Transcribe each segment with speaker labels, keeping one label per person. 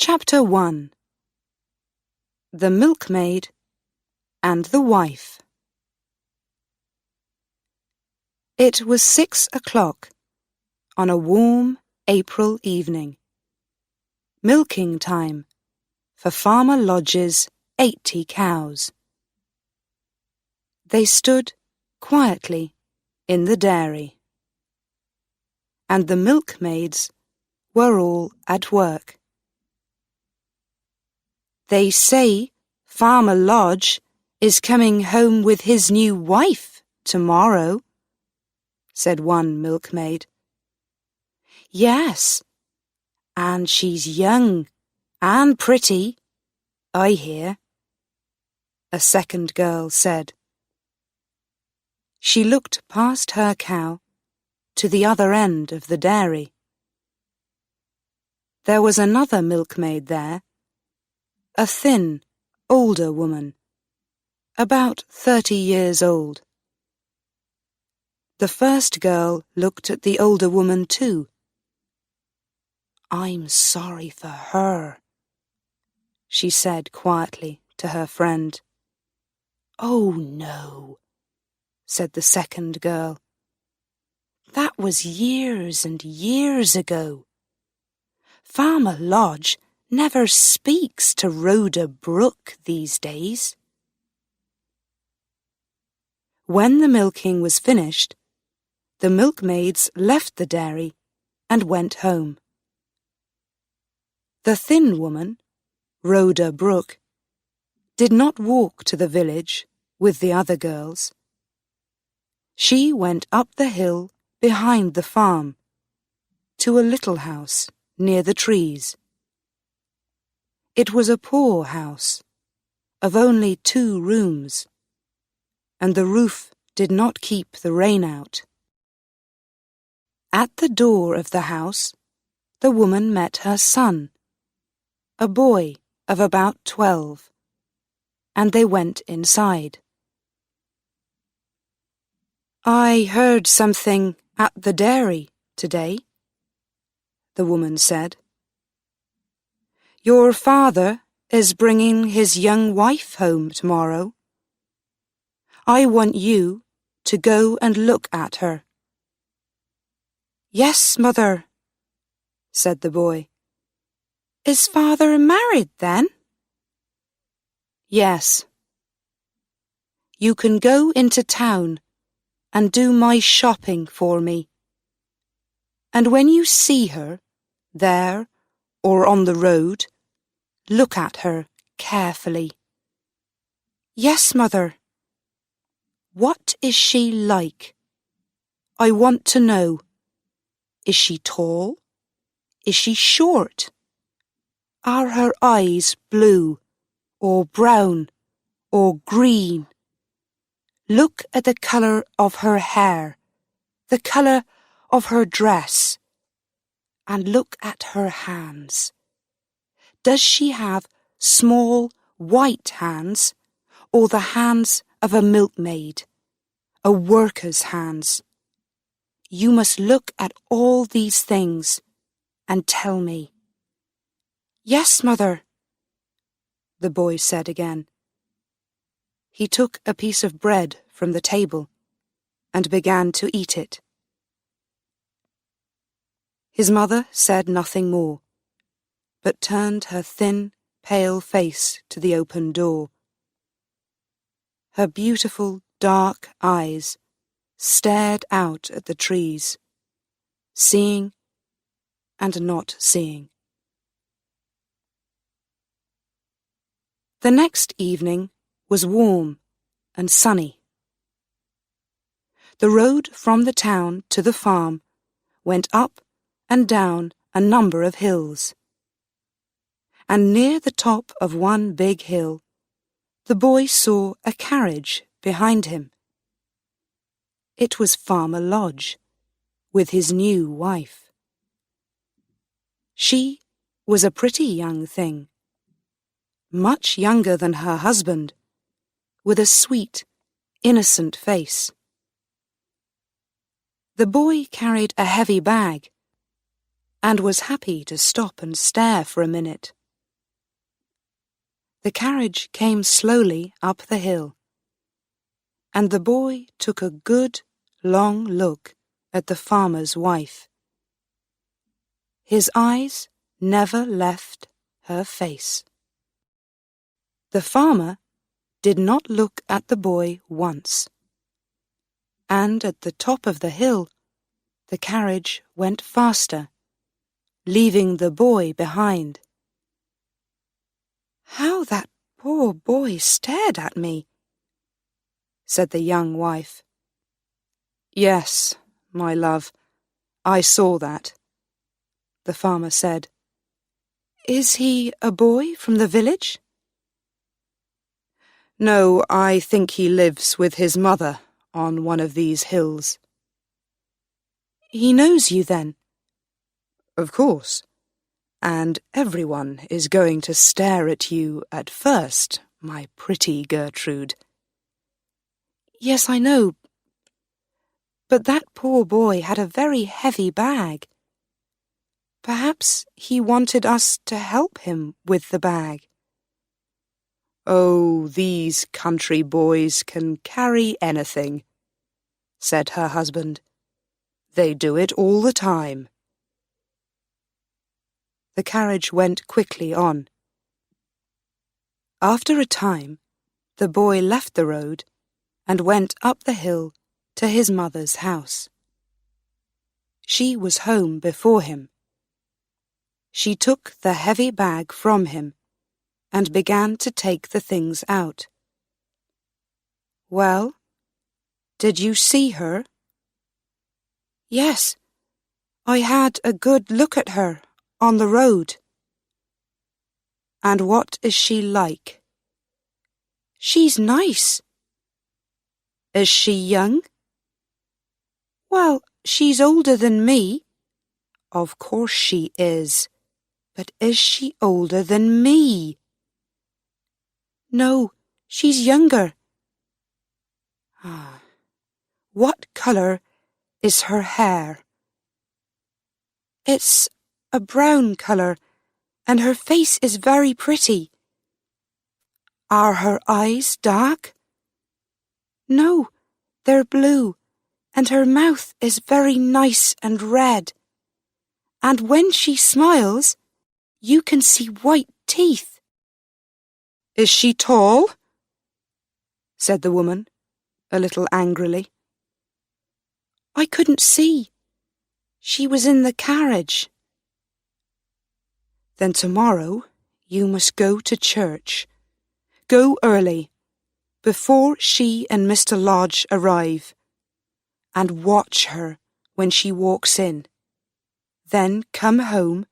Speaker 1: Chapter 1. The Milkmaid and the Wife. It was 6 o'clock on a warm April evening. Milking time for Farmer Lodge's 80 cows. They stood quietly in the dairy, and the milkmaids were all at work. They say Farmer Lodge is coming home with his new wife tomorrow, said one milkmaid. Yes, and she's young and pretty, I hear, a second girl said. She looked past her cow to the other end of the dairy. There was another milkmaid there, a thin, older woman, about 30 years old. The first girl looked at the older woman too. I'm sorry for her, she said quietly to her friend. Oh no, said the second girl. That was years and years ago. Farmer Lodge never speaks to Rhoda Brook these days. When the milking was finished, the milkmaids left the dairy and went home. The thin woman, Rhoda Brook, did not walk to the village with the other girls. She went up the hill behind the farm to a little house near the trees. It was a poor house, of only 2 rooms, and the roof did not keep the rain out. At the door of the house, the woman met her son, a boy of about 12, and they went inside. I heard something at the dairy today, the woman said. Your father is bringing his young wife home tomorrow. I want you to go and look at her. Yes, mother, said the boy. Is father married then? Yes. You can go into town and do my shopping for me. And when you see her, there or on the road, look at her carefully. Yes, mother. What is she like? I want to know. Is she tall? Is she short? Are her eyes blue or brown or green? Look at the colour of her hair, the colour of her dress, and look at her hands. Does she have small white hands or the hands of a milkmaid, a worker's hands? You must look at all these things and tell me. Yes, mother, the boy said again. He took a piece of bread from the table and began to eat it. His mother said nothing more, but turned her thin, pale face to the open door. Her beautiful, dark eyes stared out at the trees, seeing and not seeing. The next evening was warm and sunny. The road from the town to the farm went up and down a number of hills, and near the top of one big hill, the boy saw a carriage behind him. It was Farmer Lodge, with his new wife. She was a pretty young thing, much younger than her husband, with a sweet, innocent face. The boy carried a heavy bag and was happy to stop and stare for a minute The carriage came slowly up the hill, and the boy took a good, long look at the farmer's wife. His eyes never left her face. The farmer did not look at the boy once, and at the top of the hill the carriage went faster, leaving the boy behind. "How that poor boy stared at me," said the young wife. "Yes, my love, I saw that," the farmer said. "Is he a boy from the village?" "No, I think he lives with his mother on one of these hills." "He knows you then?" "Of course. And everyone is going to stare at you at first, my pretty Gertrude." "Yes, I know. But that poor boy had a very heavy bag. Perhaps he wanted us to help him with the bag." "Oh, these country boys can carry anything," said her husband. "They do it all the time." The carriage went quickly on. After a time, the boy left the road and went up the hill to his mother's house. She was home before him. She took the heavy bag from him and began to take the things out. "Well, did you see her?" "Yes, I had a good look at her on the road." "And what is she like?" "She's nice." "Is she young?" "Well, she's older than me." "Of course she is. But is she older than me?" "No, she's younger." "What colour is her hair?" "It's a brown colour, and her face is very pretty." "Are her eyes dark?" "No, they're blue, and her mouth is very nice and red. And when she smiles, you can see white teeth." "Is she tall?" said the woman, a little angrily. "I couldn't see. She was in the carriage." "Then tomorrow you must go to church. Go early, before she and Mr. Lodge arrive, and watch her when she walks in. Then come home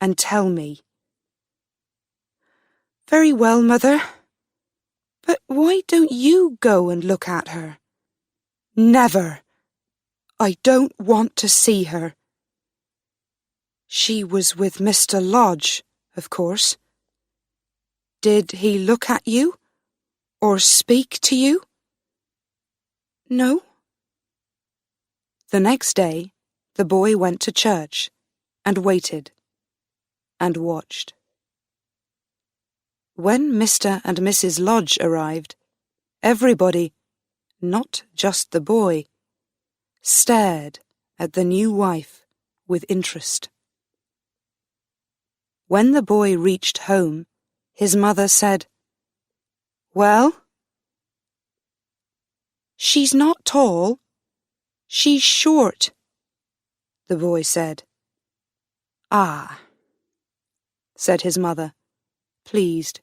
Speaker 1: and tell me." "Very well, Mother. But why don't you go and look at her?" "Never. I don't want to see her." "She was with Mr. Lodge, of course. Did he look at you or speak to you?" "No." The next day, the boy went to church and waited and watched. When Mr. and Mrs. Lodge arrived, everybody, not just the boy, stared at the new wife with interest. When the boy reached home, his mother said, "Well?" "She's not tall. She's short," the boy said. "Ah," said his mother, pleased.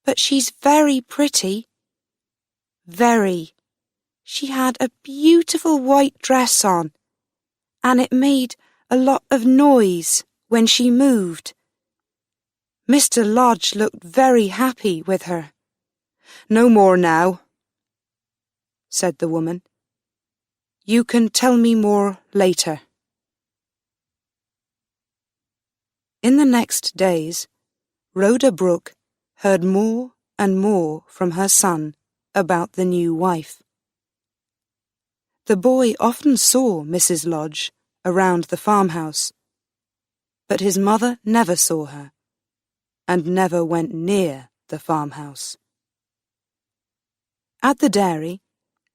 Speaker 1: "But she's very pretty." "Very. She had a beautiful white dress on, and it made a lot of noise when she moved. Mr. Lodge looked very happy with her." "No more now," said the woman. "You can tell me more later." In the next days, Rhoda Brooke heard more and more from her son about the new wife. The boy often saw Mrs. Lodge around the farmhouse, but his mother never saw her. and never went near the farmhouse. At the dairy,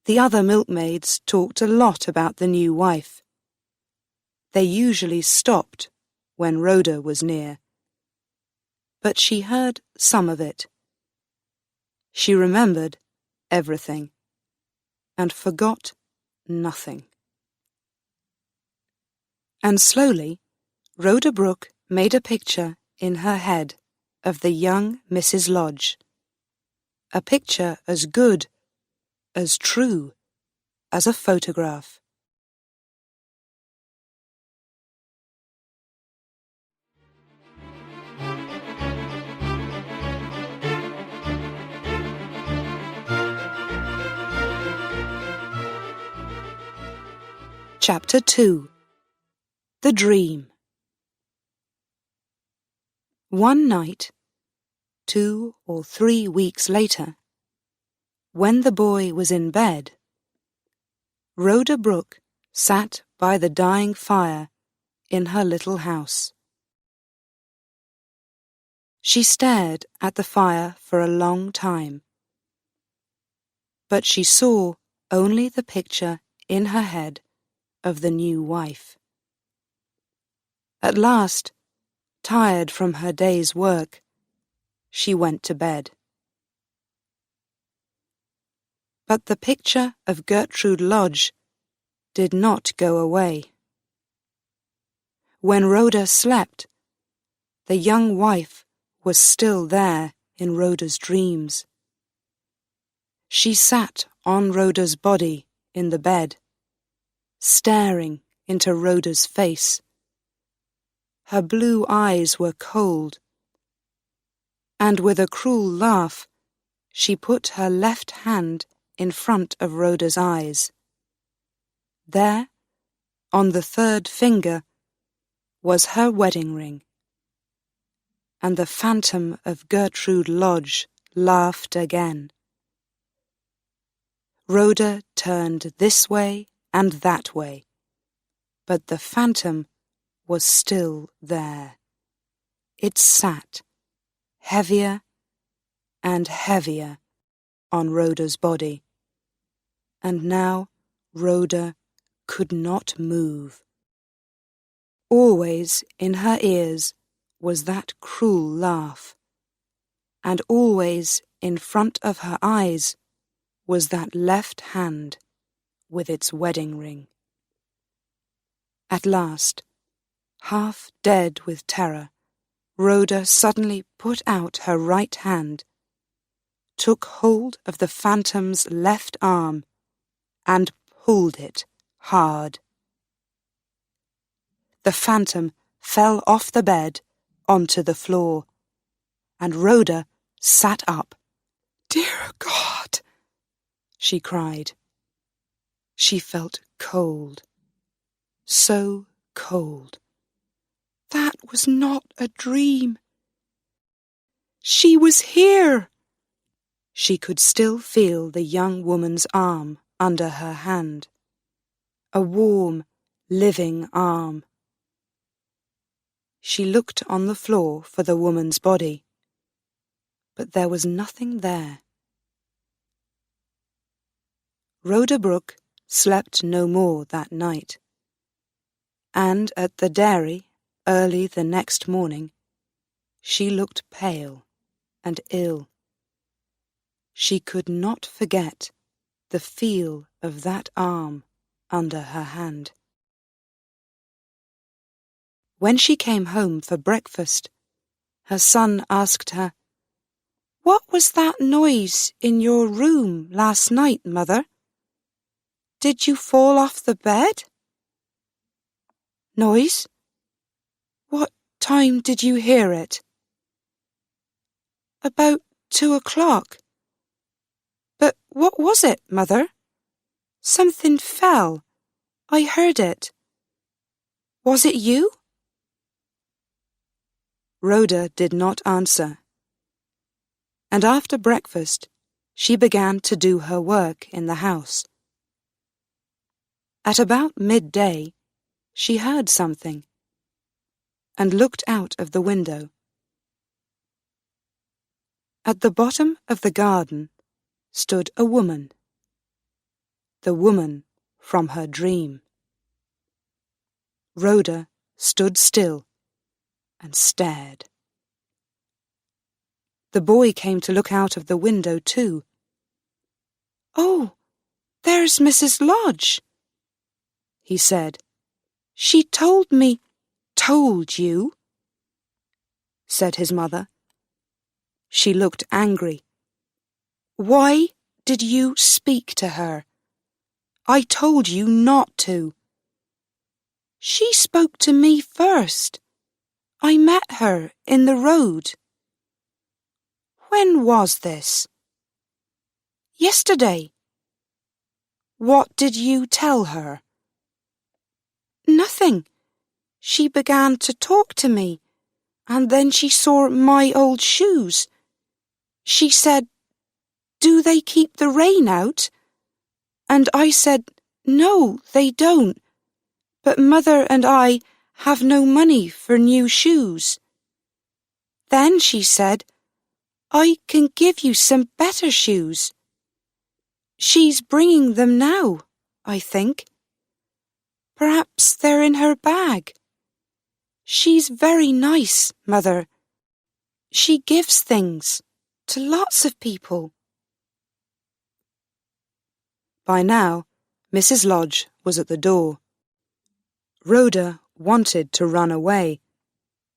Speaker 1: the other milkmaids talked a lot about the new wife. They usually stopped when Rhoda was near, but she heard some of it. She remembered everything and forgot nothing. And slowly, Rhoda Brooke made a picture in her head of the young Mrs. Lodge, a picture as good, as true, as a photograph. Chapter 2. The Dream. One night, 2 or 3 weeks later, when the boy was in bed, Rhoda Brooke sat by the dying fire in her little house. She stared at the fire for a long time, but she saw only the picture in her head of the new wife. At last, tired from her day's work, she went to bed. But the picture of Gertrude Lodge did not go away. When Rhoda slept, the young wife was still there in Rhoda's dreams. She sat on Rhoda's body in the bed, staring into Rhoda's face. Her blue eyes were cold, and with a cruel laugh, she put her left hand in front of Rhoda's eyes. There, on the 3rd finger, was her wedding ring, and the phantom of Gertrude Lodge laughed again. Rhoda turned this way and that way, but the phantom was still there. It sat, heavier and heavier, on Rhoda's body, and now Rhoda could not move. Always in her ears was that cruel laugh, and always in front of her eyes was that left hand with its wedding ring. At last, half dead with terror, Rhoda suddenly put out her right hand, took hold of the phantom's left arm, and pulled it hard. The phantom fell off the bed onto the floor, and Rhoda sat up. "Dear God!" she cried. She felt cold, so cold. That was not a dream. She was here. She could still feel the young woman's arm under her hand, a warm, living arm. She looked on the floor for the woman's body, but there was nothing there. Rhoda Brooke slept no more that night, and at the dairy, early the next morning, she looked pale and ill. She could not forget the feel of that arm under her hand. When she came home for breakfast, her son asked her, "What was that noise in your room last night, Mother? Did you fall off the bed?" "Noise? What time did you hear it?" "About 2 o'clock. But what was it, Mother? Something fell. I heard it. Was it you?" Rhoda did not answer, and after breakfast she began to do her work in the house. At about midday she heard something, and looked out of the window. At the bottom of the garden stood a woman, the woman from her dream. Rhoda stood still and stared. The boy came to look out of the window too. "Oh, there's Mrs. Lodge," he said. "She told me—" "Told you?" said his mother. She looked angry. "Why did you speak to her? I told you not to." "She spoke to me first. I met her in the road." "When was this?" "Yesterday." "What did you tell her?" "Nothing. She began to talk to me, and then she saw my old shoes. She said, 'Do they keep the rain out?' And I said, 'No, they don't. But Mother and I have no money for new shoes.' Then she said, 'I can give you some better shoes.' She's bringing them now, I think. Perhaps they're in her bag. She's very nice, Mother. She gives things to lots of people." By now, Mrs. Lodge was at the door. Rhoda wanted to run away,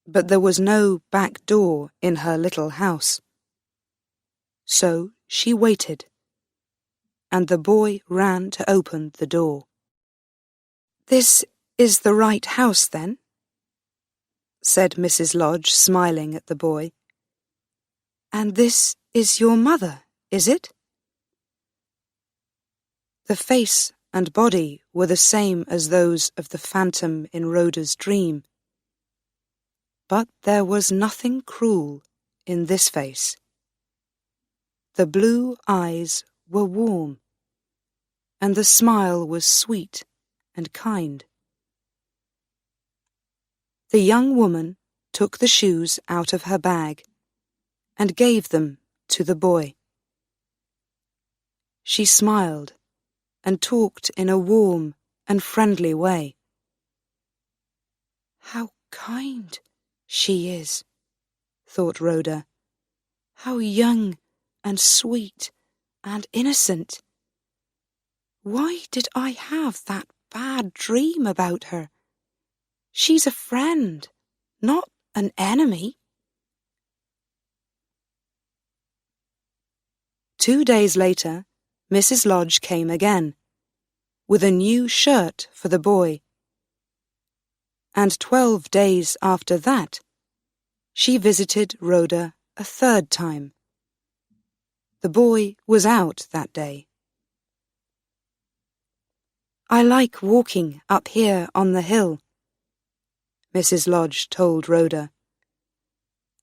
Speaker 1: but there was no back door in her little house. So she waited, and the boy ran to open the door. "This is the right house, then?" said Mrs. Lodge, smiling at the boy. "And this is your mother, is it?" The face and body were the same as those of the phantom in Rhoda's dream. But there was nothing cruel in this face. The blue eyes were warm, and the smile was sweet and kind. The young woman took the shoes out of her bag and gave them to the boy. She smiled and talked in a warm and friendly way. "How kind she is," thought Rhoda. "How young and sweet and innocent. Why did I have that bad dream about her? She's a friend, not an enemy." 2 days later, Mrs. Lodge came again, with a new shirt for the boy. And 12 days after that, she visited Rhoda a third time. The boy was out that day. "I like walking up here on the hill," Mrs. Lodge told Rhoda.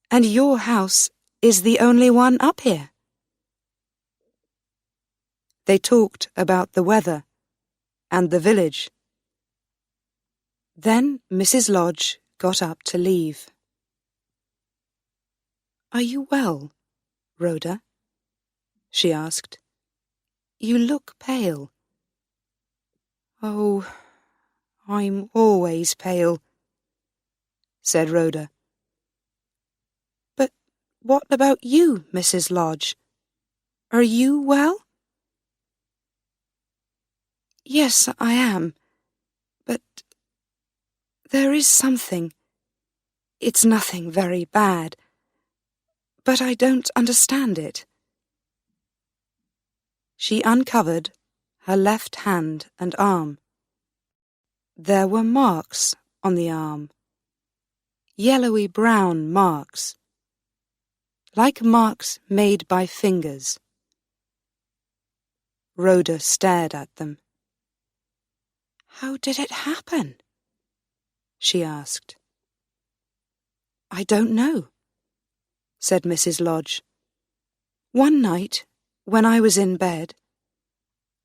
Speaker 1: "And your house is the only one up here." They talked about the weather and the village. Then Mrs. Lodge got up to leave. "Are you well, Rhoda?" she asked. "You look pale." "Oh, I'm always pale," said Rhoda. "But what about you, Mrs. Lodge? Are you well?" "Yes, I am, but there is something. It's nothing very bad, but I don't understand it." She uncovered her left hand and arm. There were marks on the arm, yellowy-brown marks, like marks made by fingers. Rhoda stared at them. "How did it happen?" she asked. "I don't know," said Mrs. Lodge. "One night, when I was in bed,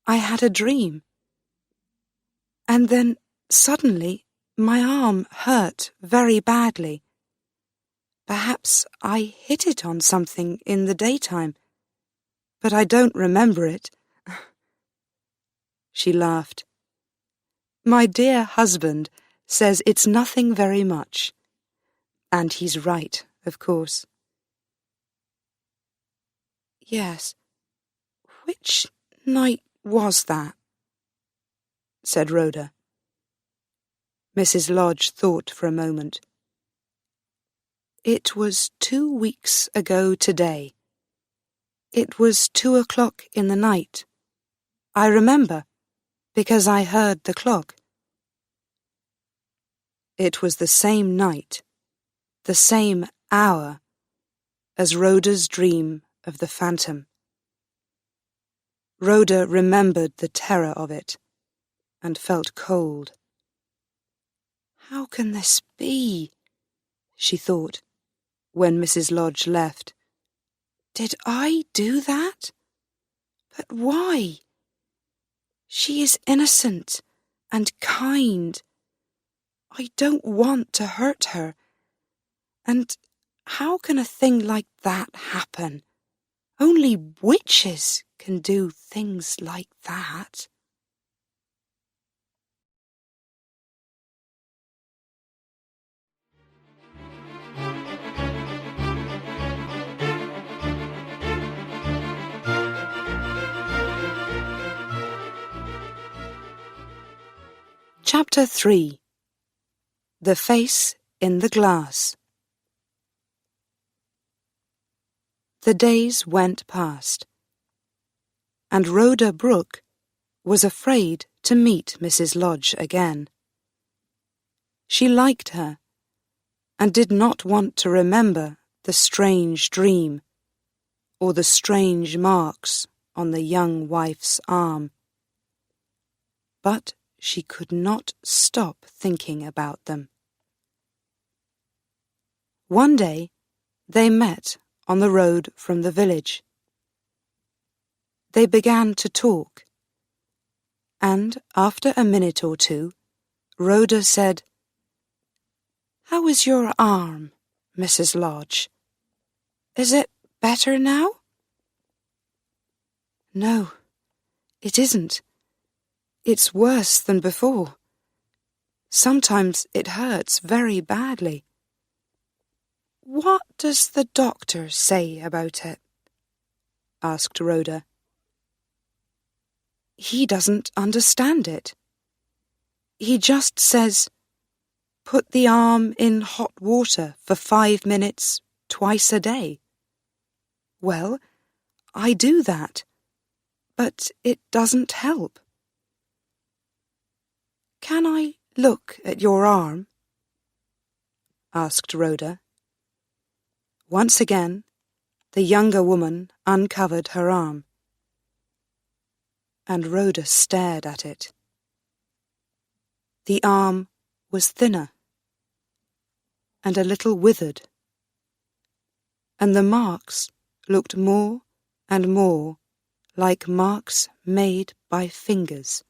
Speaker 1: I had a dream. And then, suddenly, my arm hurt very badly. Perhaps I hit it on something in the daytime, but I don't remember it." She laughed. "My dear husband says it's nothing very much. And he's right, of course." "Yes. Which night was that?" said Rhoda. Mrs. Lodge thought for a moment. "It was 2 weeks ago today. It was 2 o'clock in the night. I remember, because I heard the clock." It was the same night, the same hour, as Rhoda's dream of the phantom. Rhoda remembered the terror of it, and felt cold. "How can this be?" she thought, when Mrs. Lodge left. "Did I do that? But why? She is innocent and kind. I don't want to hurt her. And how can a thing like that happen? Only witches can do things like that." Chapter 3. The Face in the Glass. The days went past, and Rhoda Brooke was afraid to meet Mrs. Lodge again. She liked her, and did not want to remember the strange dream, or the strange marks on the young wife's arm. But she could not stop thinking about them. One day they met on the road from the village. They began to talk, and after a minute or two, Rhoda said, "How is your arm, Mrs. Lodge? Is it better now?" "No, it isn't. It's worse than before. Sometimes it hurts very badly." "What does the doctor say about it?" asked Rhoda. "He doesn't understand it. He just says, 'Put the arm in hot water for 5 minutes twice a day.' Well, I do that, but it doesn't help." "Can I look at your arm?" asked Rhoda. Once again, the younger woman uncovered her arm, and Rhoda stared at it. The arm was thinner, and a little withered, and the marks looked more and more like marks made by fingers.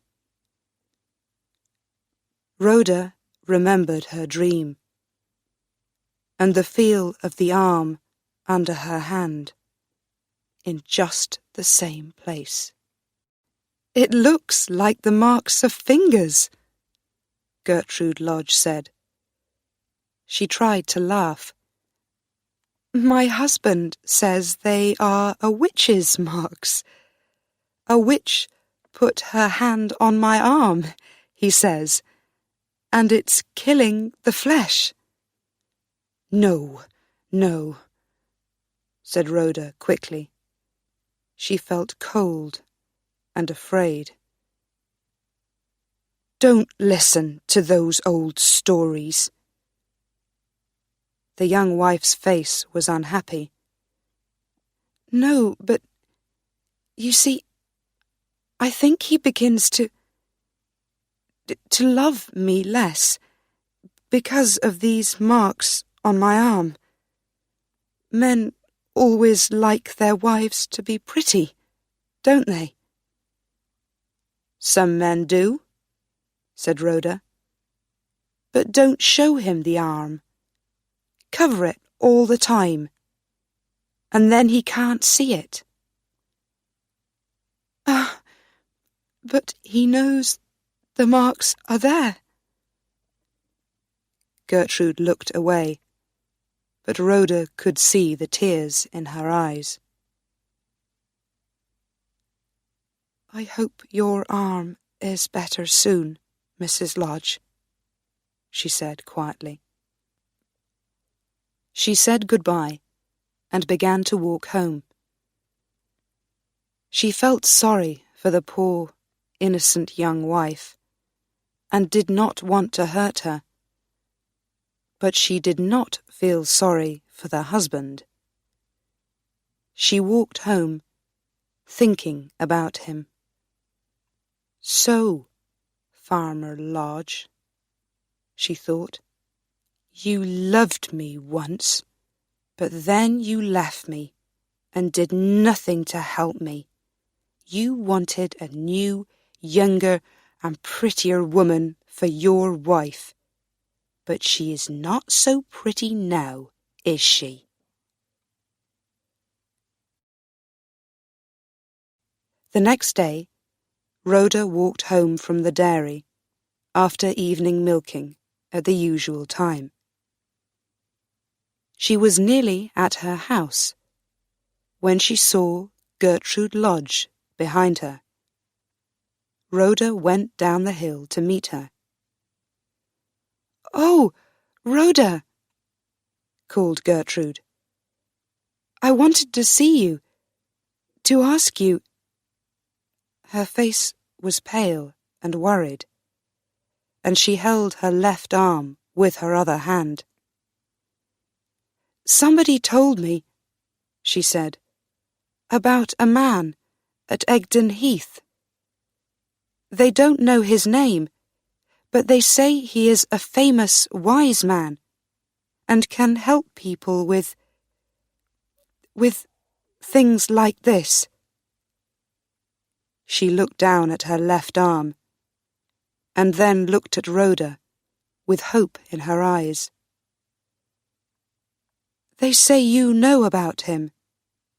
Speaker 1: Rhoda remembered her dream, and the feel of the arm under her hand, in just the same place. "It looks like the marks of fingers," Gertrude Lodge said. She tried to laugh. "My husband says they are a witch's marks. A witch put her hand on my arm, he says, and it's killing the flesh." "No, no," said Rhoda quickly. She felt cold and afraid. "Don't listen to those old stories." The young wife's face was unhappy. "No, but you see, I think he begins to love me less because of these marks on my arm. Men always like their wives to be pretty, don't they?" "Some men do," said Rhoda. "But don't show him the arm. Cover it all the time, and then he can't see it. Ah, but he knows the marks are there. Gertrude looked away, but Rhoda could see the tears in her eyes. I hope your arm is better soon, Mrs. Lodge, she said quietly. She said goodbye and began to walk home. She felt sorry for the poor, innocent young wife, and did not want to hurt her. But she did not feel sorry for the husband. She walked home, thinking about him. So, Farmer Lodge, she thought, you loved me once, but then you left me and did nothing to help me. You wanted a new, younger and prettier woman for your wife. But she is not so pretty now, is she? The next day, Rhoda walked home from the dairy after evening milking at the usual time. She was nearly at her house when she saw Gertrude Lodge behind her. Rhoda went down the hill to meet her. "Oh, Rhoda," called Gertrude. "I wanted to see you, to ask you—" Her face was pale and worried, and she held her left arm with her other hand. "Somebody told me," she said, "about a man at Egdon Heath. They don't know his name, but they say he is a famous wise man and can help people with things like this." She looked down at her left arm and then looked at Rhoda with hope in her eyes. "They say you know about him,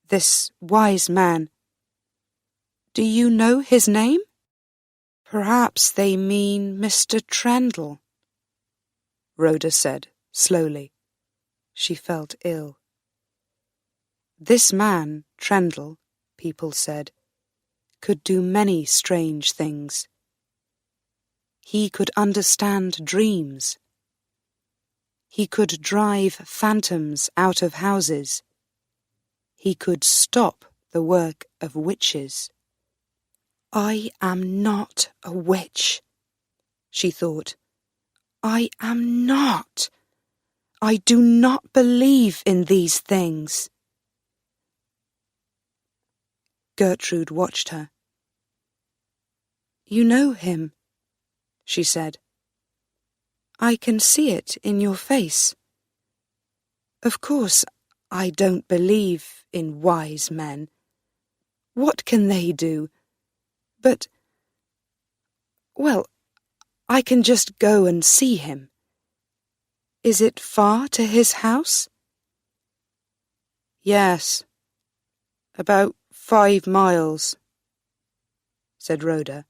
Speaker 1: this wise man. Do you know his name?" "Perhaps they mean Mr. Trendle," Rhoda said slowly. She felt ill. This man, Trendle, people said, could do many strange things. He could understand dreams. He could drive phantoms out of houses. He could stop the work of witches. "I am not a witch," she thought. "I am not. I do not believe in these things." Gertrude watched her. "You know him," she said. "I can see it in your face. Of course, I don't believe in wise men. What can they do? But, well, I can just go and see him. Is it far to his house?" "Yes, about 5 miles, said Rhoda.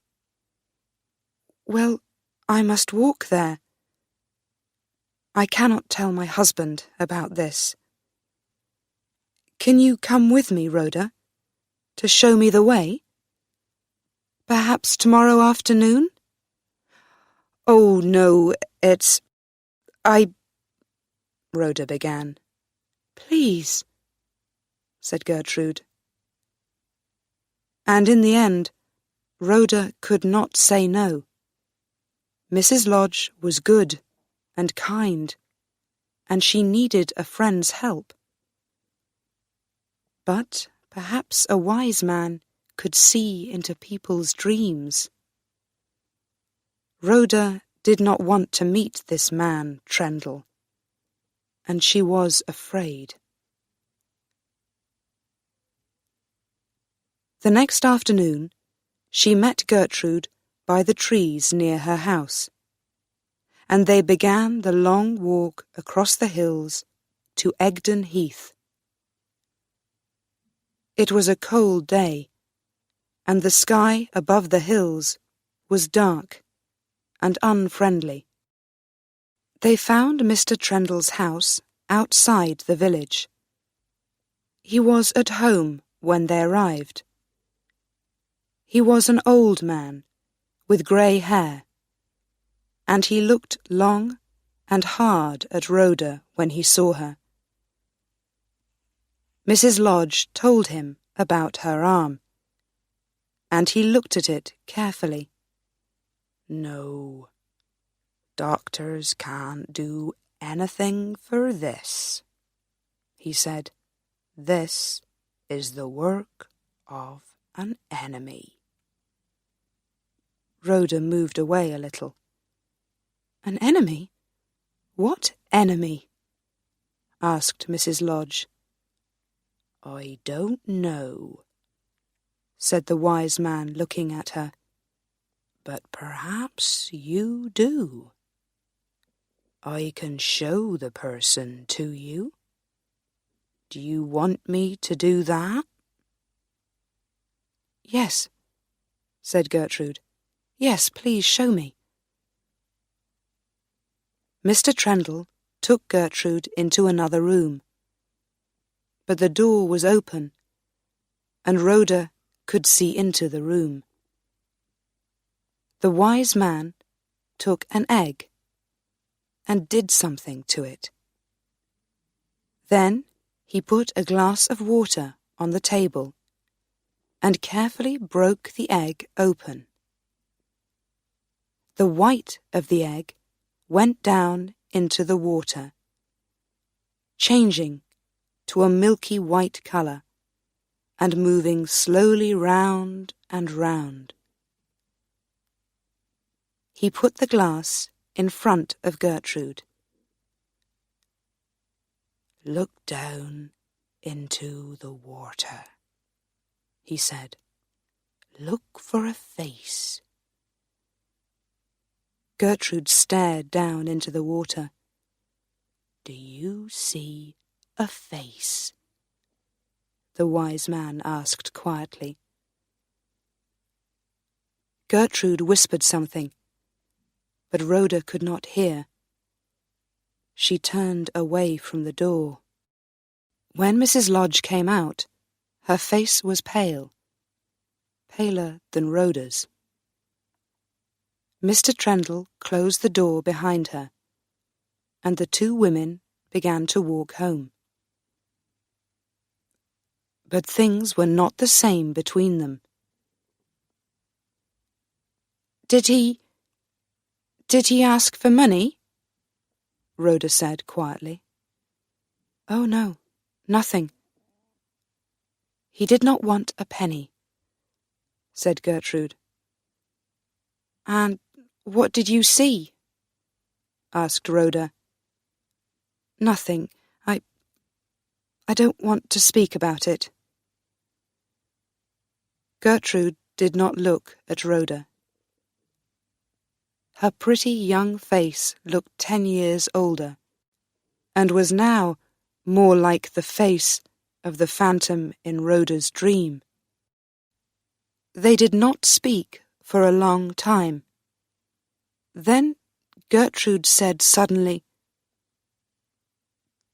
Speaker 1: "Well, I must walk there. I cannot tell my husband about this. Can you come with me, Rhoda, to show me the way? Perhaps tomorrow afternoon?" "Oh, no, Rhoda began. "Please," said Gertrude. And in the end, Rhoda could not say no. Mrs. Lodge was good and kind, and she needed a friend's help. But perhaps a wise man could see into people's dreams. Rhoda did not want to meet this man, Trendle, and she was afraid. The next afternoon, she met Gertrude by the trees near her house, and they began the long walk across the hills to Egdon Heath. It was a cold day, and the sky above the hills was dark and unfriendly. They found Mr. Trendle's house outside the village. He was at home when they arrived. He was an old man with grey hair, and he looked long and hard at Rhoda when he saw her. Mrs. Lodge told him about her arm, and he looked at it carefully. "No, doctors can't do anything for this," he said. "This is the work of an enemy." Rhoda moved away a little. "An enemy? What enemy?" asked Mrs. Lodge. "I don't know," said the wise man, looking at her. "But perhaps you do. I can show the person to you. Do you want me to do that?" "Yes," said Gertrude. "Yes, please show me." Mr. Trendle took Gertrude into another room, but the door was open, and Rhoda could see into the room. The wise man took an egg and did something to it. Then he put a glass of water on the table and carefully broke the egg open. The white of the egg went down into the water, changing to a milky white colour and moving slowly round and round. He put the glass in front of Gertrude. "Look down into the water," he said. "Look for a face." Gertrude stared down into the water. "Do you see a face?" the wise man asked quietly. Gertrude whispered something, but Rhoda could not hear. She turned away from the door. When Mrs. Lodge came out, her face was pale, paler than Rhoda's. Mr. Trendle closed the door behind her, and the two women began to walk home. But things were not the same between them. Did he ask for money?" Rhoda said quietly. "Oh, no, nothing. He did not want a penny," said Gertrude. "And what did you see?" asked Rhoda. "Nothing. I don't want to speak about it." Gertrude did not look at Rhoda. Her pretty young face looked 10 years older, and was now more like the face of the phantom in Rhoda's dream. They did not speak for a long time. Then Gertrude said suddenly,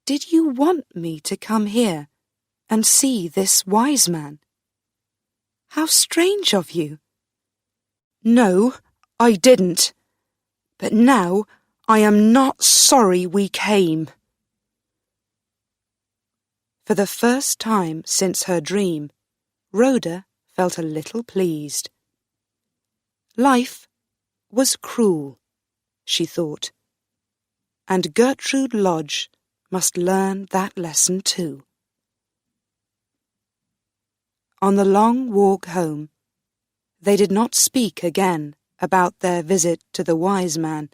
Speaker 1: "Did you want me to come here and see this wise man? How strange of you." "No, I didn't. But now I am not sorry we came." For the first time since her dream, Rhoda felt a little pleased. Life was cruel, she thought, and Gertrude Lodge must learn that lesson too. On the long walk home, they did not speak again about their visit to the wise man.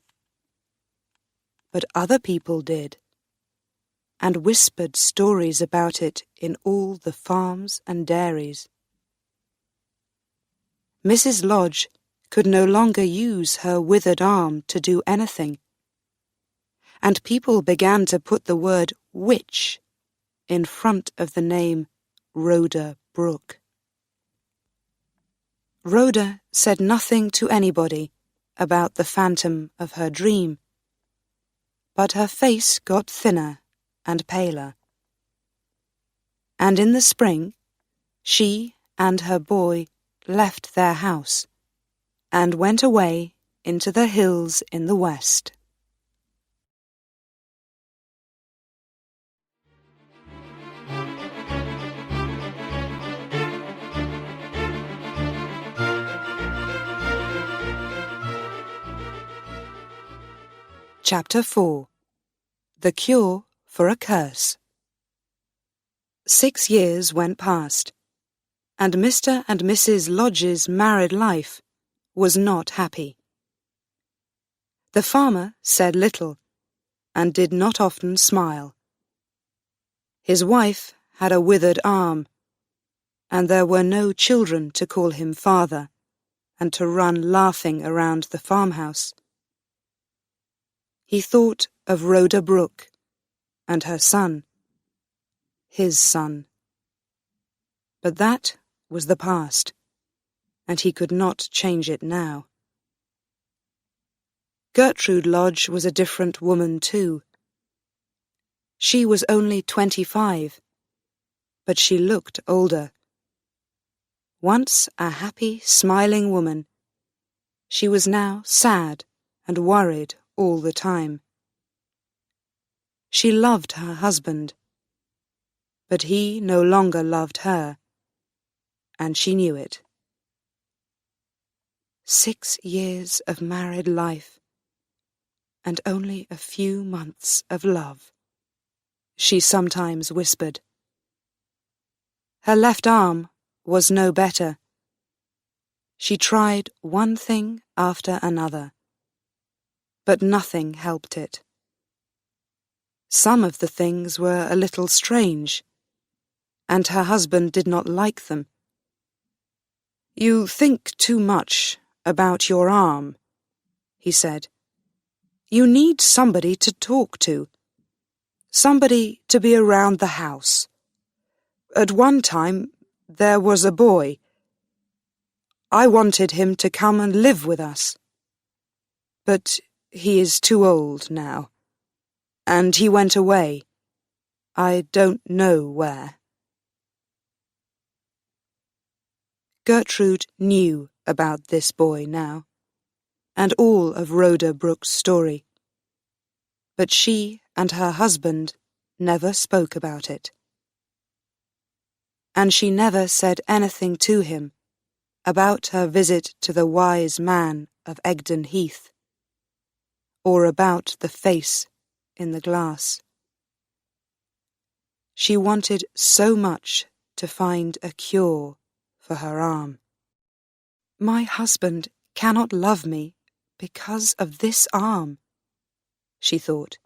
Speaker 1: But other people did, and whispered stories about it in all the farms and dairies. Mrs. Lodge could no longer use her withered arm to do anything, and people began to put the word witch in front of the name Rhoda Brooke. Rhoda said nothing to anybody about the phantom of her dream, but her face got thinner and paler. And in the spring, she and her boy left their house and went away into the hills in the west. Chapter 4. The Cure for a Curse. 6 years went past, and Mr. and Mrs. Lodge's married life was not happy. The farmer said little, and did not often smile. His wife had a withered arm, and there were no children to call him father, and to run laughing around the farmhouse. He thought of Rhoda Brooke and her son, his son. But that was the past, and he could not change it now. Gertrude Lodge was a different woman too. She was only 25, but she looked older. Once a happy, smiling woman, she was now sad and worried all the time. She loved her husband, but he no longer loved her, and she knew it. 6 years of married life, and only a few months of love, she sometimes whispered. Her left arm was no better. She tried one thing after another, but nothing helped it. Some of the things were a little strange, and her husband did not like them. "You think too much about your arm," he said. "You need somebody to talk to, somebody to be around the house. At one time, there was a boy. I wanted him to come and live with us. But he is too old now, and he went away. I don't know where." Gertrude knew about this boy now, and all of Rhoda Brooke's story. But she and her husband never spoke about it. And she never said anything to him about her visit to the wise man of Egdon Heath, or about the face in the glass. She wanted so much to find a cure for her arm. "My husband cannot love me because of this arm," she thought.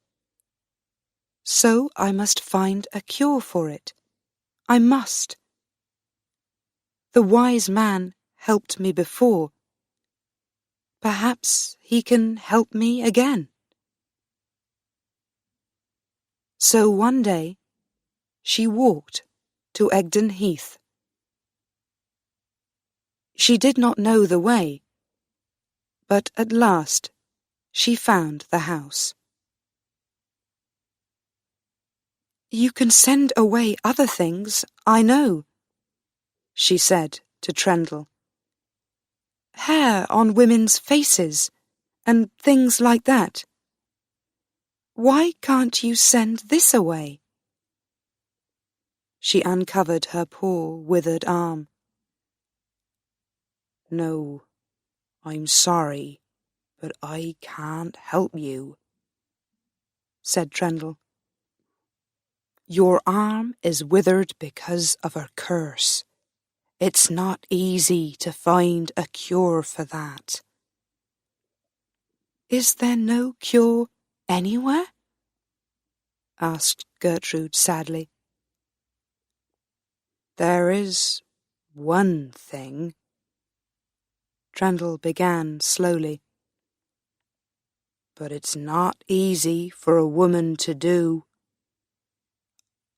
Speaker 1: "So I must find a cure for it. I must. The wise man helped me before. Perhaps he can help me again." So one day she walked to Egdon Heath. She did not know the way, but at last she found the house. "You can send away other things, I know," she said to Trendle. "Hair on women's faces, and things like that. Why can't you send this away?" She uncovered her poor, withered arm. "No, I'm sorry, but I can't help you," said Trendle. "Your arm is withered because of a curse. It's not easy to find a cure for that." "Is there no cure anywhere?" asked Gertrude sadly. "There is one thing," Trendle began slowly, "but it's not easy for a woman to do.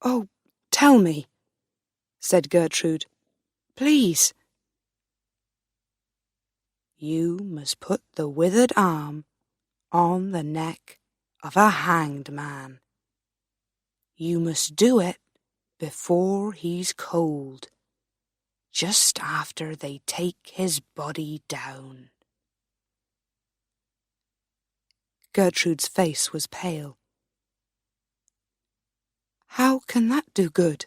Speaker 1: "Oh, tell me," said Gertrude. "Please." "You must put the withered arm on the neck of a hanged man. You must do it before he's cold, just after they take his body down." Gertrude's face was pale. "How can that do good?"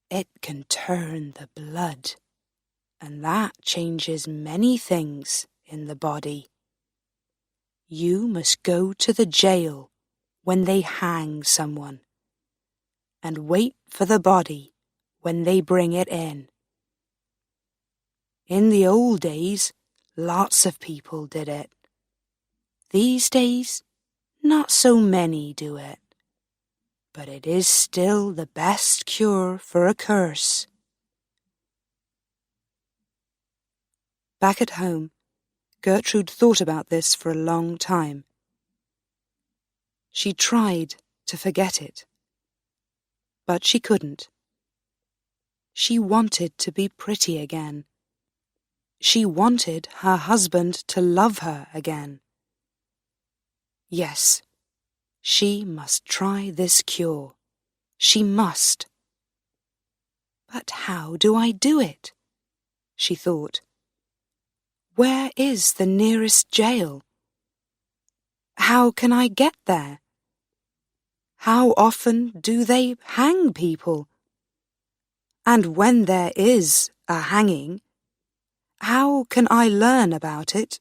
Speaker 1: "It can turn the blood, and that changes many things in the body. You must go to the jail when they hang someone, and wait for the body when they bring it in. In the old days, lots of people did it. These days, not so many do it. But it is still the best cure for a curse." Back at home, Gertrude thought about this for a long time. She tried to forget it, but she couldn't. She wanted to be pretty again. She wanted her husband to love her again. Yes, she must try this cure. She must. "But how do I do it?" she thought. "Where is the nearest jail? How can I get there? How often do they hang people? And when there is a hanging, how can I learn about it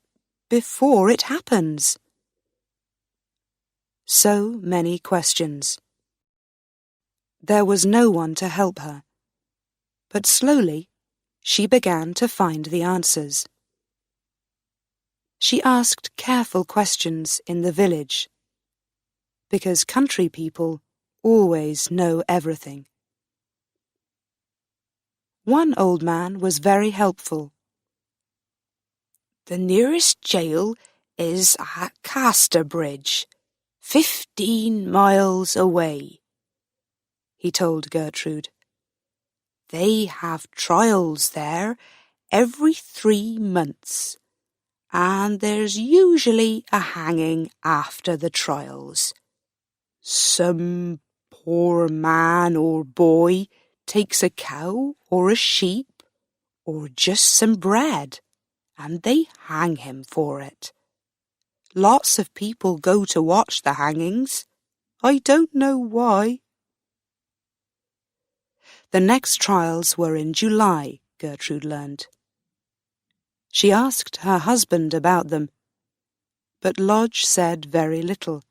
Speaker 1: before it happens?" So many questions. There was no one to help her, but slowly she began to find the answers. She asked careful questions in the village, because country people always know everything. One old man was very helpful. "The nearest jail is at Casterbridge, 15 miles away," he told Gertrude. "They have trials there every 3 months, and there's usually a hanging after the trials. Some poor man or boy takes a cow or a sheep or just some bread, and they hang him for it. Lots of people go to watch the hangings. I don't know why." The next trials were in July, Gertrude learned. She asked her husband about them, but Lodge said very little.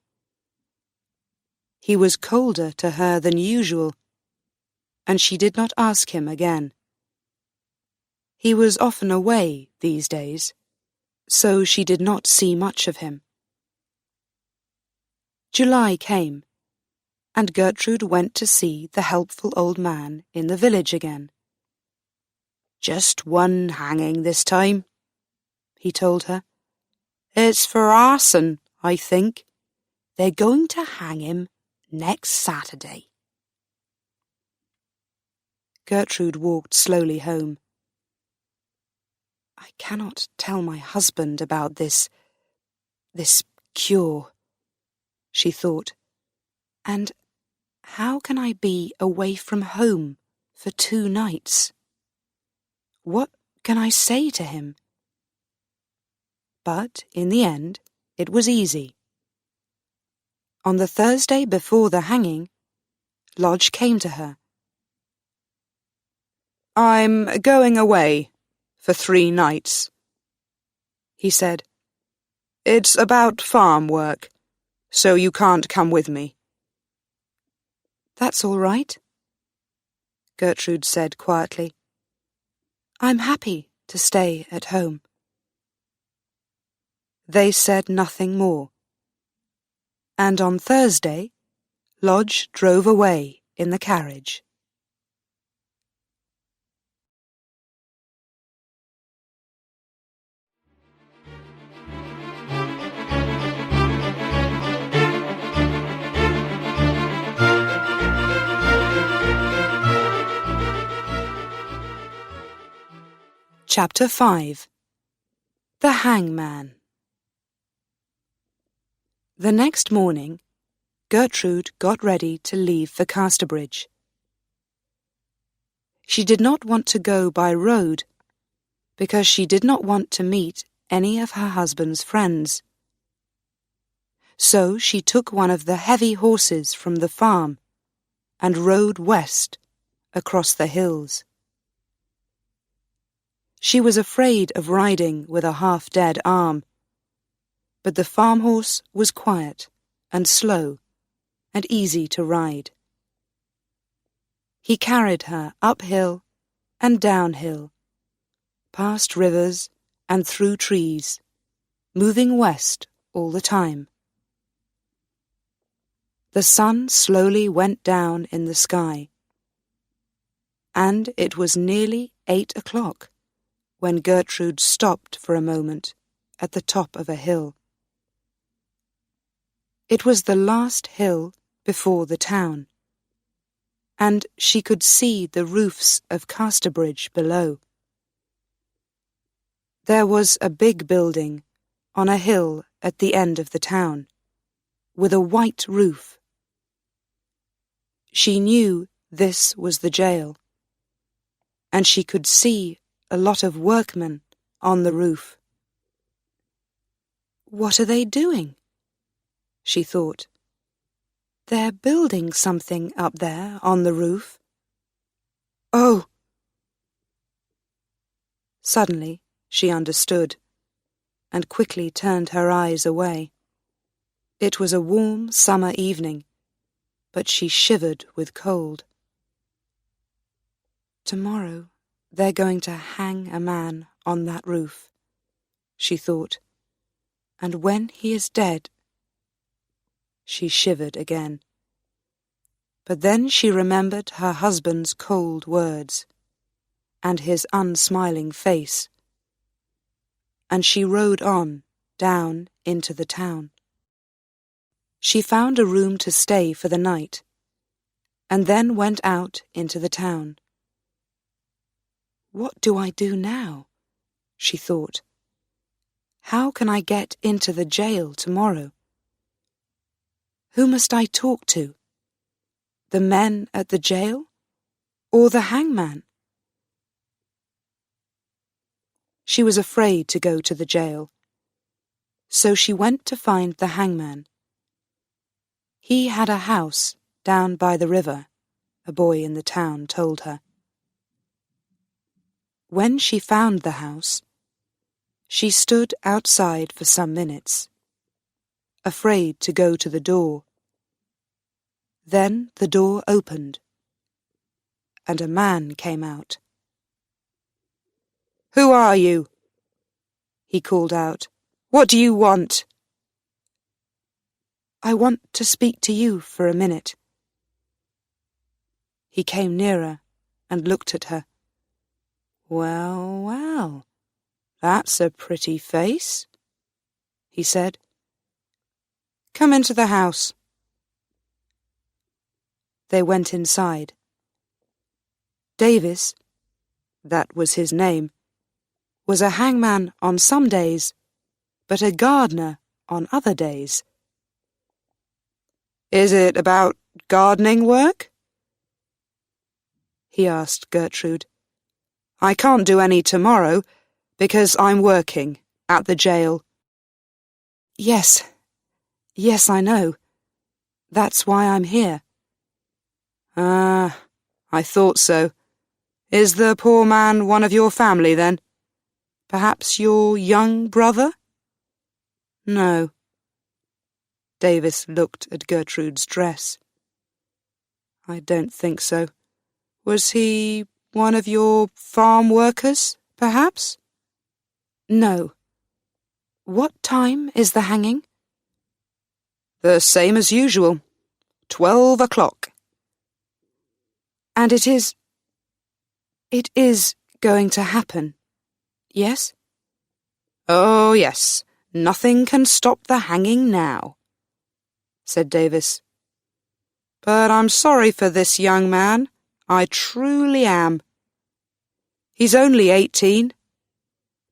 Speaker 1: He was colder to her than usual, and she did not ask him again. He was often away these days, so she did not see much of him. July came, and Gertrude went to see the helpful old man in the village again. "Just one hanging this time," he told her. "It's for arson, I think. They're going to hang him next Saturday." Gertrude walked slowly home. "I cannot tell my husband about this cure," she thought. "And how can I be away from home for 2 nights? What can I say to him?" But in the end, it was easy. On the Thursday before the hanging, Lodge came to her. "I'm going away for 3 nights," he said. "It's about farm work, so you can't come with me." "That's all right," Gertrude said quietly. "I'm happy to stay at home." They said nothing more, and on Thursday, Lodge drove away in the carriage. Chapter 5. The Hangman. The next morning, Gertrude got ready to leave for Casterbridge. She did not want to go by road because she did not want to meet any of her husband's friends. So she took one of the heavy horses from the farm and rode west across the hills. She was afraid of riding with a half-dead arm, but the farm horse was quiet and slow and easy to ride. He carried her uphill and downhill, past rivers and through trees, moving west all the time. The sun slowly went down in the sky, and it was nearly 8 o'clock when Gertrude stopped for a moment at the top of a hill. It was the last hill before the town, and she could see the roofs of Casterbridge below. There was a big building on a hill at the end of the town, with a white roof. She knew this was the jail, and she could see a lot of workmen on the roof. What are they doing? She thought. They're building something up there on the roof. Oh! Suddenly she understood, and quickly turned her eyes away. It was a warm summer evening, but she shivered with cold. Tomorrow they're going to hang a man on that roof, she thought, and when he is dead... She shivered again. But then she remembered her husband's cold words and his unsmiling face, and she rode on down into the town. She found a room to stay for the night, and then went out into the town. What do I do now? She thought. How can I get into the jail tomorrow? Who must I talk to? The men at the jail or the hangman? She was afraid to go to the jail, so she went to find the hangman. He had a house down by the river, a boy in the town told her. When she found the house, she stood outside for some minutes, afraid to go to the door. Then the door opened, and a man came out. "Who are you?" he called out. "What do you want?" "I want to speak to you for a minute." He came nearer and looked at her. "Well, well, that's a pretty face," he said. "Come into the house." They went inside. Davis, that was his name, was a hangman on some days, but a gardener on other days. "Is it about gardening work?" he asked Gertrude. "I can't do any tomorrow because I'm working at the jail." Yes, I know. That's why I'm here." "Ah, I thought so. Is the poor man one of your family, then? Perhaps your young brother?" "No." Davis looked at Gertrude's dress. "I don't think so. Was he one of your farm workers, perhaps?" "No. What time is the hanging?" "The same as usual. 12 o'clock. "And it is going to happen, yes?" "Oh, yes. Nothing can stop the hanging now," said Davis. "But I'm sorry for this young man. I truly am. He's only 18,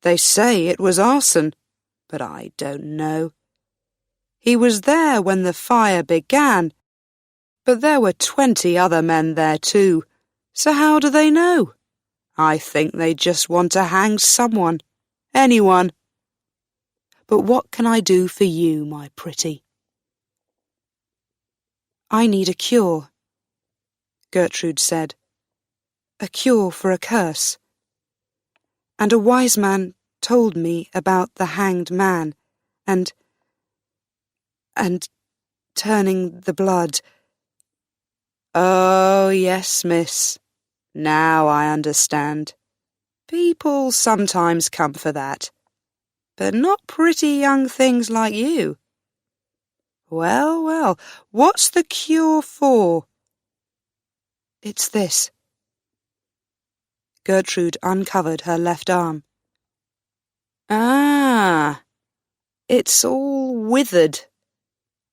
Speaker 1: They say it was arson, but I don't know. He was there when the fire began, but there were 20 other men there too, so how do they know? I think they just want to hang someone, anyone. But what can I do for you, my pretty? I need a cure, Gertrude said. A cure for a curse. And a wise man told me about the hanged man and turning the blood. Oh, yes, miss. Now I understand. People sometimes come for that, but not pretty young things like you. Well, well, what's the cure for? It's this. Gertrude uncovered her left arm. Ah, it's all withered,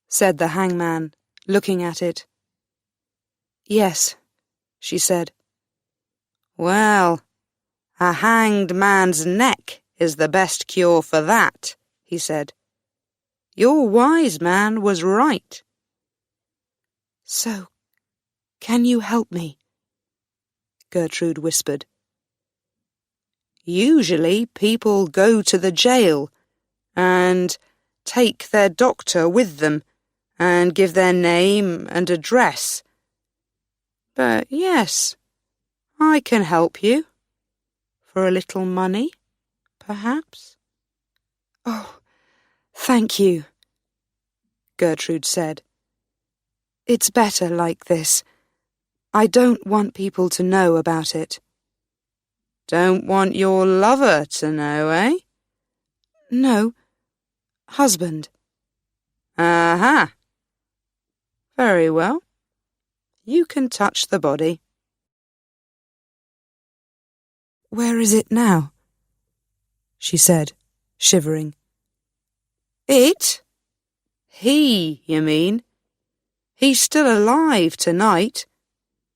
Speaker 1: said the hangman, looking at it. Yes, she said. Well, a hanged man's neck is the best cure for that, he said. Your wise man was right. So, can you help me? Gertrude whispered. Usually people go to the jail and take their doctor with them and give their name and address. But yes, I can help you. For a little money, perhaps? Oh, thank you, Gertrude said. It's better like this. I don't want people to know about it. Don't want your lover to know, eh? No, husband. Aha. Very well. You can touch the body. Where is it now? She said, shivering. It? He, you mean? He's still alive tonight.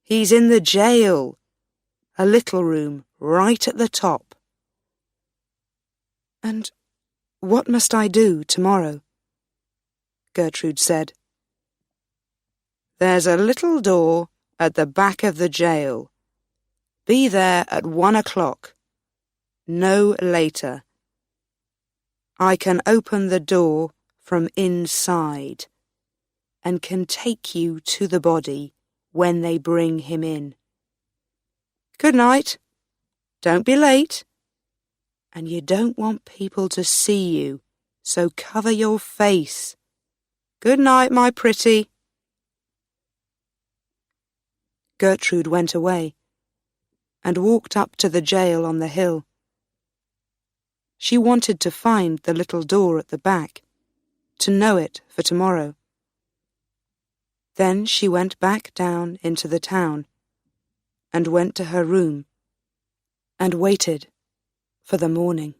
Speaker 1: He's in the jail. A little room right at the top. And what must I do tomorrow? Gertrude said. There's a little door at the back of the jail. Be there at 1 o'clock. No later. I can open the door from inside and can take you to the body when they bring him in. Good night. Don't be late. And you don't want people to see you, so cover your face. Good night, my pretty. Gertrude went away and walked up to the jail on the hill. She wanted to find the little door at the back, to know it for tomorrow. Then she went back down into the town and went to her room and waited for the morning.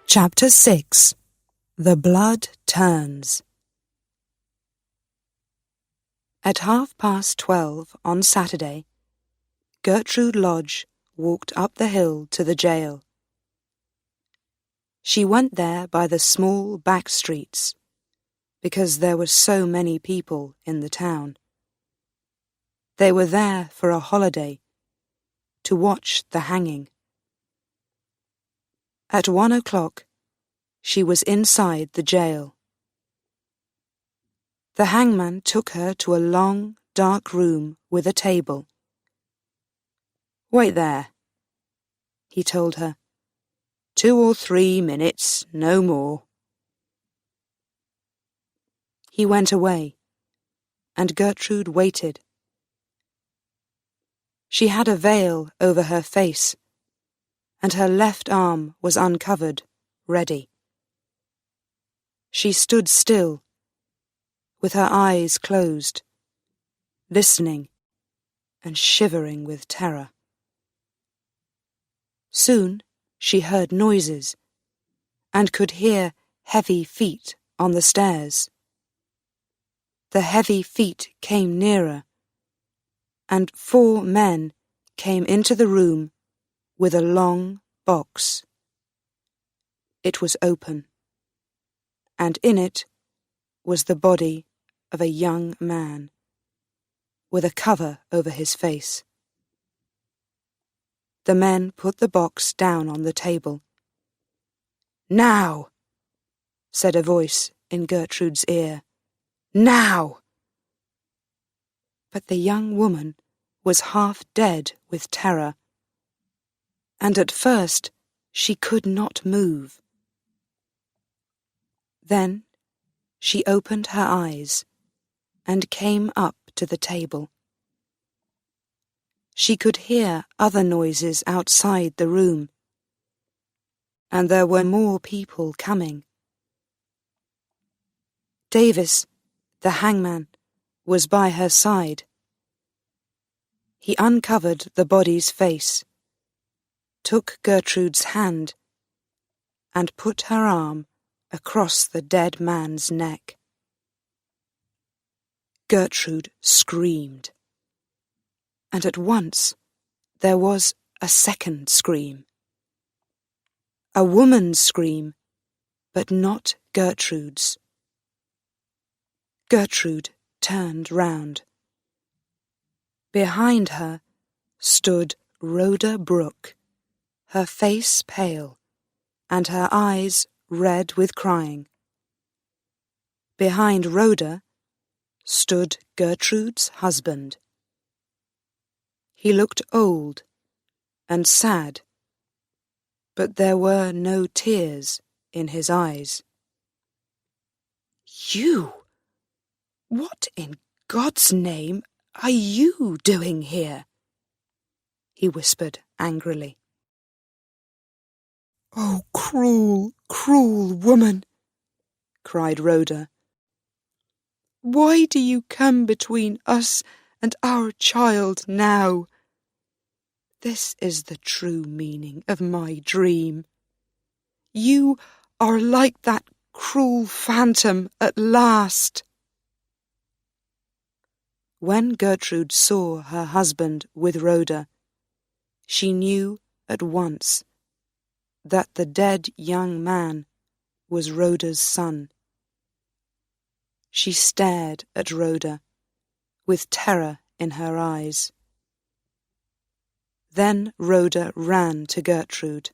Speaker 1: Chapter 6. The Blood Turns. At 12:30 on Saturday, Gertrude Lodge walked up the hill to the jail. She went there by the small back streets, because there were so many people in the town. They were there for a holiday, to watch the hanging. At 1 o'clock, she was inside the jail. The hangman took her to a long, dark room with a table. Wait there, he told her. 2 or 3 minutes, no more. He went away, and Gertrude waited. She had a veil over her face, and her left arm was uncovered, ready. She stood still, with her eyes closed, listening and shivering with terror. Soon she heard noises and could hear heavy feet on the stairs. The heavy feet came nearer, and 4 men came into the room with a long box. It was open, and in it was the body of a young man, with a cover over his face. The men put the box down on the table. "Now!" said a voice in Gertrude's ear. "Now!" But the young woman was half dead with terror, and at first she could not move. Then she opened her eyes and came up to the table. She could hear other noises outside the room, and there were more people coming. Davis, the hangman, was by her side. He uncovered the body's face, took Gertrude's hand, and put her arm across the dead man's neck. Gertrude screamed, and at once there was a second scream. A woman's scream, but not Gertrude's. Gertrude turned round. Behind her stood Rhoda Brooke, her face pale and her eyes red with crying. Behind Rhoda stood Gertrude's husband. He looked old and sad, but there were no tears in his eyes. "You! What in God's name are you doing here?" he whispered angrily. "Oh, cruel, cruel woman!" cried Rhoda. "Why do you come between us and our child now? This is the true meaning of my dream. You are like that cruel phantom at last." When Gertrude saw her husband with Rhoda, she knew at once that the dead young man was Rhoda's son. She stared at Rhoda with terror in her eyes. Then Rhoda ran to Gertrude,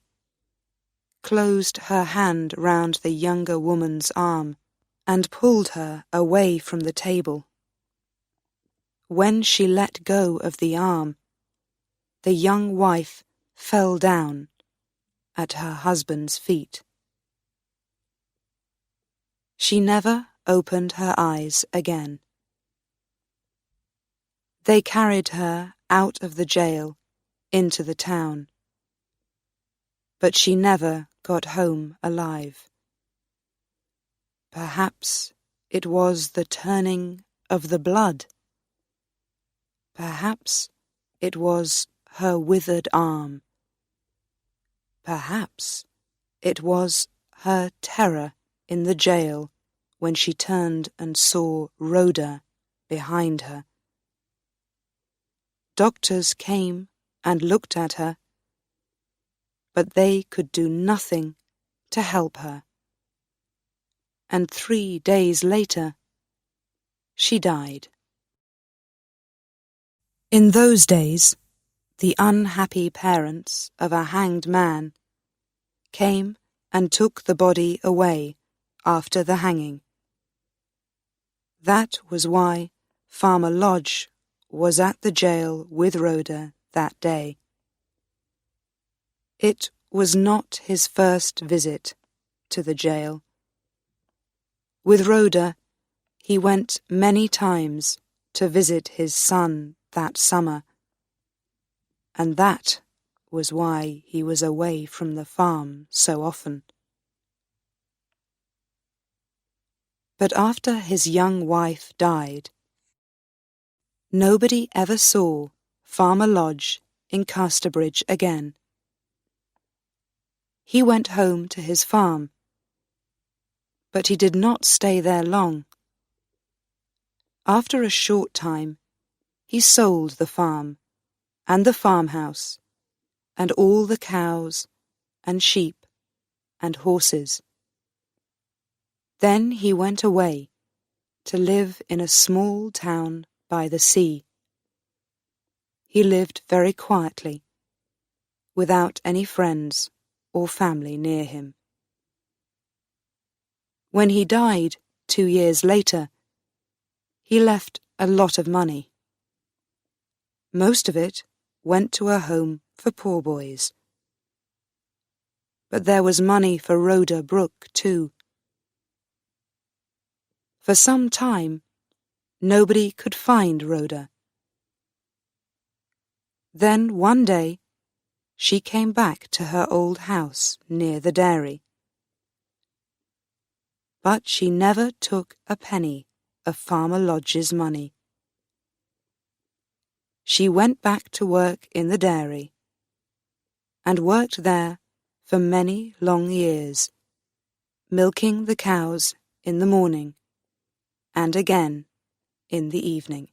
Speaker 1: closed her hand round the younger woman's arm, and pulled her away from the table. When she let go of the arm, the young wife fell down at her husband's feet. She never opened her eyes again. They carried her out of the jail into the town, but she never got home alive. Perhaps it was the turning of the blood. Perhaps it was her withered arm. Perhaps it was her terror in the jail when she turned and saw Rhoda behind her. Doctors came and looked at her, but they could do nothing to help her. And 3 days later, she died. In those days, the unhappy parents of a hanged man came and took the body away after the hanging. That was why Farmer Lodge was at the jail with Rhoda that day. It was not his first visit to the jail. With Rhoda, he went many times to visit his son that summer, and that was why he was away from the farm so often. But after his young wife died, nobody ever saw Farmer Lodge in Casterbridge again. he went home to his farm. But he did not stay there long. After a short time, he sold the farm and the farmhouse and all the cows and sheep and horses. Then he went away to live in a small town by the sea. He lived very quietly, without any friends or family near him. When he died 2 years later, he left a lot of money. Most of it went to a home for poor boys. But there was money for Rhoda Brook too. For some time, nobody could find Rhoda. Then one day, she came back to her old house near the dairy. But she never took a penny of Farmer Lodge's money. She went back to work in the dairy and worked there for many long years, milking the cows in the morning and again in the evening.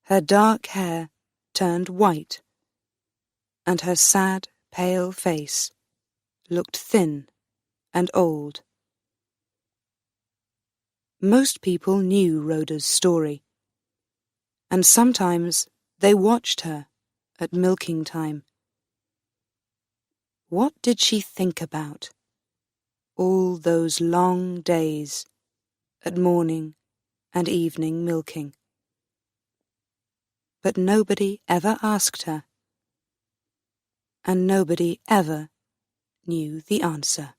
Speaker 1: Her dark hair turned white, and her sad, pale face looked thin and old. Most people knew Rhoda's story, and sometimes they watched her at milking time. What did she think about, all those long days at morning and evening milking? But nobody ever asked her, and nobody ever knew the answer.